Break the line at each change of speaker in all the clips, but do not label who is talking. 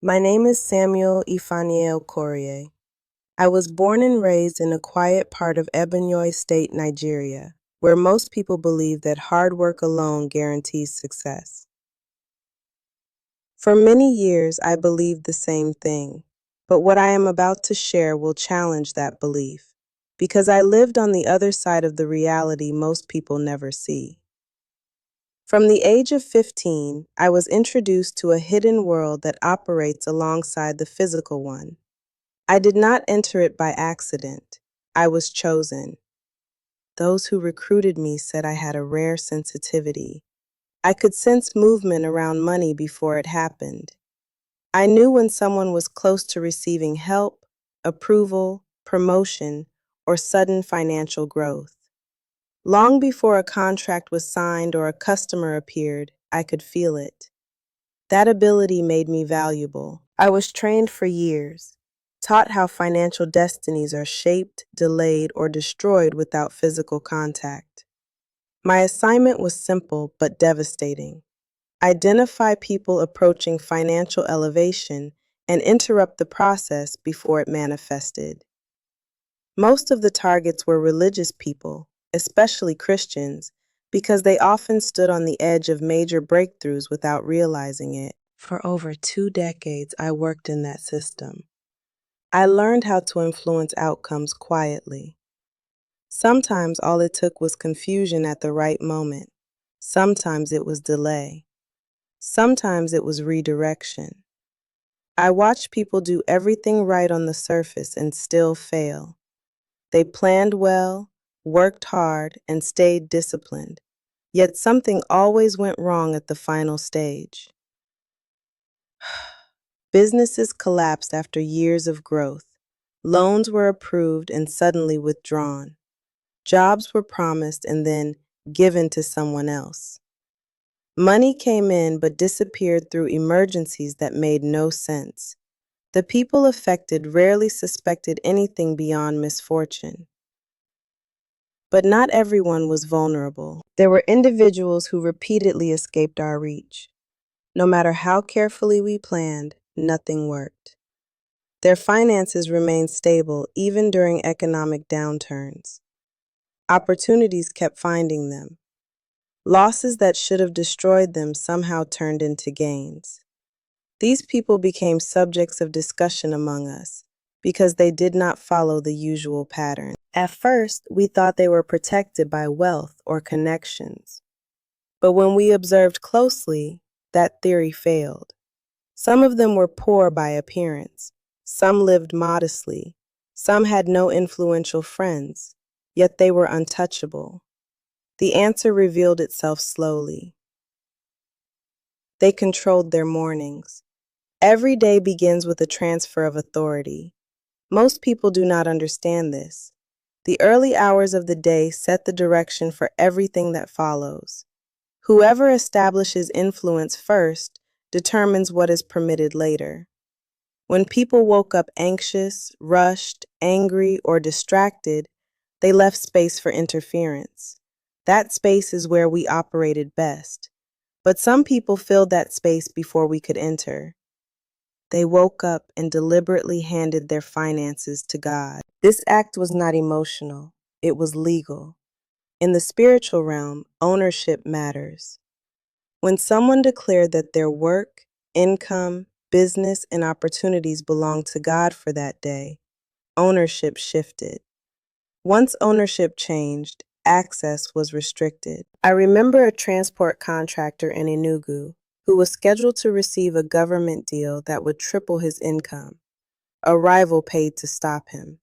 My name is Samuel Ifaniel Courier. I was born and raised in a quiet part of Ebonyi State, Nigeria, where most people believe that hard work alone guarantees success. For many years, I believed the same thing, but what I am about to share will challenge that belief, because I lived on the other side of the reality most people never see. From the age of 15, I was introduced to a hidden world that operates alongside the physical one. I did not enter it by accident. I was chosen. Those who recruited me said I had a rare sensitivity. I could sense movement around money before it happened. I knew when someone was close to receiving help, approval, promotion, or sudden financial growth. Long before a contract was signed or a customer appeared, I could feel it. That ability made me valuable. I was trained for years, taught how financial destinies are shaped, delayed, or destroyed without physical contact. My assignment was simple but devastating. Identify people approaching financial elevation and interrupt the process before it manifested. Most of the targets were religious people, especially Christians, because they often stood on the edge of major breakthroughs without realizing it. For over 2 decades, I worked in that system. I learned how to influence outcomes quietly. Sometimes all it took was confusion at the right moment. Sometimes it was delay. Sometimes it was redirection. I watched people do everything right on the surface and still fail. They planned well, worked hard, and stayed disciplined. Yet something always went wrong at the final stage. Businesses collapsed after years of growth. Loans were approved and suddenly withdrawn. Jobs were promised and then given to someone else. Money came in but disappeared through emergencies that made no sense. The people affected rarely suspected anything beyond misfortune. But not everyone was vulnerable. There were individuals who repeatedly escaped our reach. No matter how carefully we planned, nothing worked. Their finances remained stable even during economic downturns. Opportunities kept finding them. Losses that should have destroyed them somehow turned into gains. These people became subjects of discussion among us because they did not follow the usual pattern. At first, we thought they were protected by wealth or connections. But when we observed closely, that theory failed. Some of them were poor by appearance. Some lived modestly. Some had no influential friends, yet they were untouchable. The answer revealed itself slowly. They controlled their mornings. Every day begins with a transfer of authority. Most people do not understand this. The early hours of the day set the direction for everything that follows. Whoever establishes influence first determines what is permitted later. When people woke up anxious, rushed, angry, or distracted, they left space for interference. That space is where we operated best. But some people filled that space before we could enter. They woke up and deliberately handed their finances to God. This act was not emotional, it was legal. In the spiritual realm, ownership matters. When someone declared that their work, income, business, and opportunities belonged to God for that day, ownership shifted. Once ownership changed, access was restricted. I remember a transport contractor in Enugu who was scheduled to receive a government deal that would triple his income. A rival paid to stop him.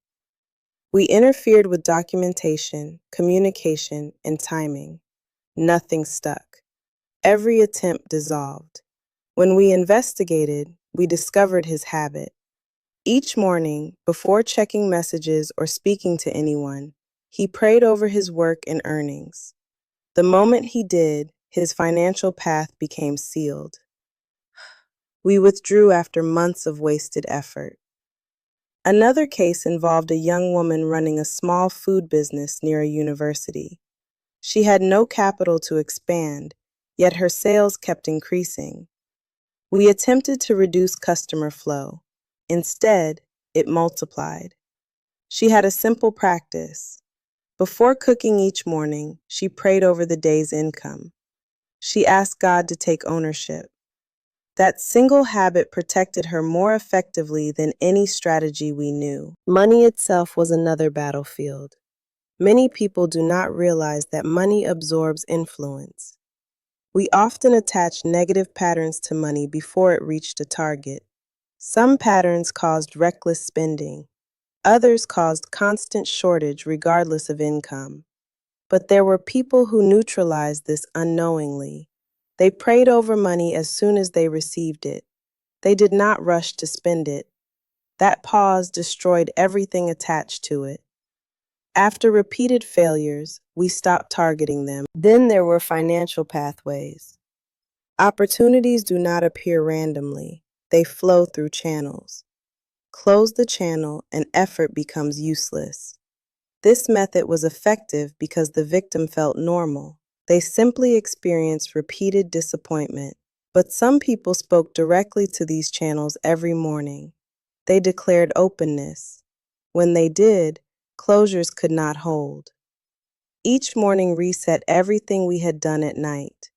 We interfered with documentation, communication, and timing. Nothing stuck. Every attempt dissolved. When we investigated, we discovered his habit. Each morning, before checking messages or speaking to anyone, he prayed over his work and earnings. The moment he did, his financial path became sealed. We withdrew after months of wasted effort. Another case involved a young woman running a small food business near a university. She had no capital to expand, yet her sales kept increasing. We attempted to reduce customer flow. Instead, it multiplied. She had a simple practice. Before cooking each morning, she prayed over the day's income. She asked God to take ownership. That single habit protected her more effectively than any strategy we knew. Money itself was another battlefield. Many people do not realize that money absorbs influence. We often attach negative patterns to money before it reached a target. Some patterns caused reckless spending. Others caused constant shortage regardless of income. But there were people who neutralized this unknowingly. They prayed over money as soon as they received it. They did not rush to spend it. That pause destroyed everything attached to it. After repeated failures, we stopped targeting them. Then there were financial pathways. Opportunities do not appear randomly. They flow through channels. Close the channel and effort becomes useless. This method was effective because the victim felt normal. They simply experienced repeated disappointment. But some people spoke directly to these channels every morning. They declared openness. When they did, closures could not hold. Each morning reset everything we had done at night.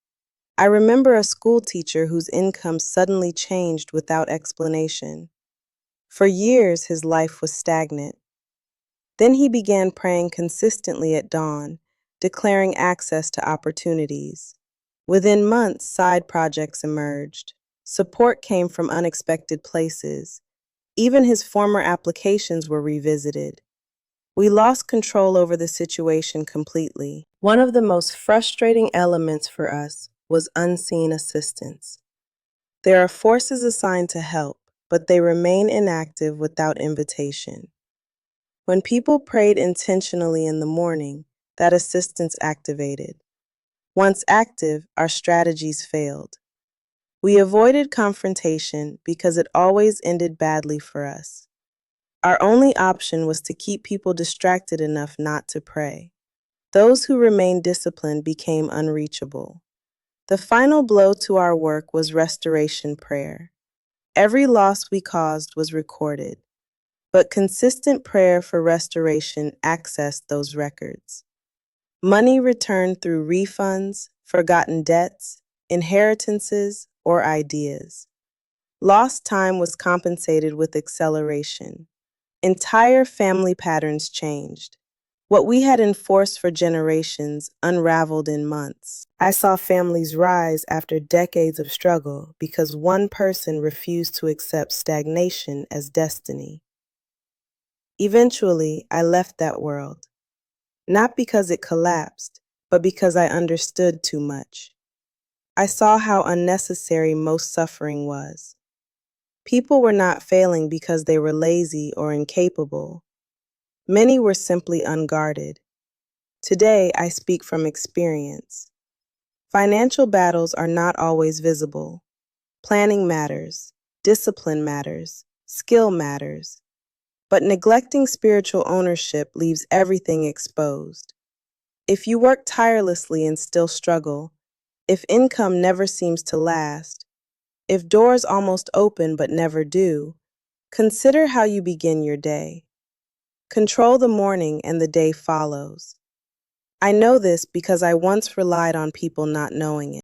I remember a school teacher whose income suddenly changed without explanation. For years, his life was stagnant. Then he began praying consistently at dawn, declaring access to opportunities. Within months, side projects emerged. Support came from unexpected places. Even his former applications were revisited. We lost control over the situation completely. One of the most frustrating elements for us was unseen assistance. There are forces assigned to help, but they remain inactive without invitation. When people prayed intentionally in the morning, that assistance activated. Once active, our strategies failed. We avoided confrontation because it always ended badly for us. Our only option was to keep people distracted enough not to pray. Those who remained disciplined became unreachable. The final blow to our work was restoration prayer. Every loss we caused was recorded, but consistent prayer for restoration accessed those records. Money returned through refunds, forgotten debts, inheritances, or ideas. Lost time was compensated with acceleration. Entire family patterns changed. What we had enforced for generations unraveled in months. I saw families rise after decades of struggle because one person refused to accept stagnation as destiny. Eventually, I left that world, not because it collapsed, but because I understood too much. I saw how unnecessary most suffering was. People were not failing because they were lazy or incapable. Many were simply unguarded. Today, I speak from experience. Financial battles are not always visible. Planning matters, discipline matters, skill matters. But neglecting spiritual ownership leaves everything exposed. If you work tirelessly and still struggle, if income never seems to last, if doors almost open but never do, consider how you begin your day. Control the morning and the day follows. I know this because I once relied on people not knowing it.